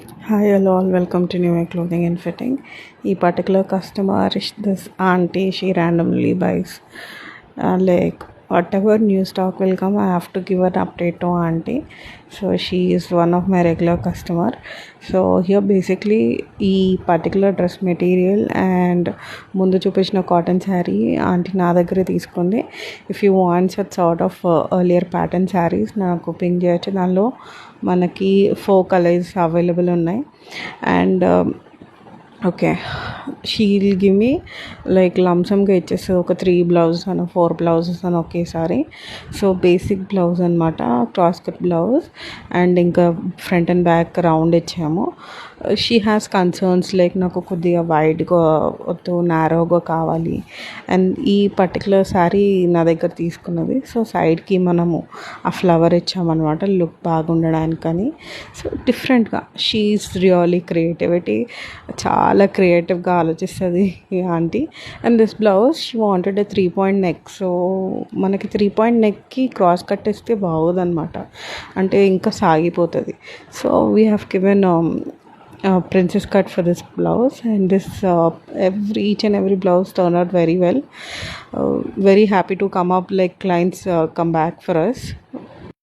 Hi, hello, all. Welcome to New Way Clothing and Fitting. ఈ particular customer, this auntie, she randomly buys like whatever new stock will come, I have to give an update to auntie. So she is one of my regular customer. So here basically ఈ particular dress material and ముందు చూపించిన cotton sari aunty నా దగ్గరే తీసుకుంది. If you want such sort of earlier pattern saris నాకు pink చేయొచ్చు. దానిలో మనకి 4 కలర్స్ అవైలబుల్ ఉన్నాయి. And okay, she'll give me like లంసమ్గా ఇచ్చేస్తుంది ఒక 3 బ్లౌజెస్ అని 4 బ్లౌజెస్ అని ఒకేసారి. సో బేసిక్ బ్లౌజ్ అనమాట, క్రాస్ కట్ బ్లౌజ్. అండ్ ఇంకా ఫ్రంట్ అండ్ బ్యాక్ రౌండ్ ఇచ్చాము. షీ హ్యాస్ కన్సర్న్స్ లైక్ నాకు కొద్దిగా వైడ్గా వద్దు, నారోగా కావాలి. అండ్ ఈ పర్టికులర్ శారీ నా దగ్గర తీసుకున్నది. సో సైడ్కి మనము ఆ ఫ్లవర్ ఇచ్చామన్నమాట లుక్ బాగుండడానికని. సో డిఫరెంట్గా షీఈస్ రియలీ క్రియేటివిటీ, చాలా క్రియేటివ్గా ఆలోచిస్తుంది ఈ aunty. And this blouse she wanted 3 point neck. So మనకి 3 పాయింట్ నెక్కి క్రాస్ కట్ ఇస్తే బాగోదన్నమాట, అంటే ఇంకా సాగిపోతుంది. So we have given princess cut for this blouse, and this each and every blouse turned out very well. Very happy to come up, like clients come back for us.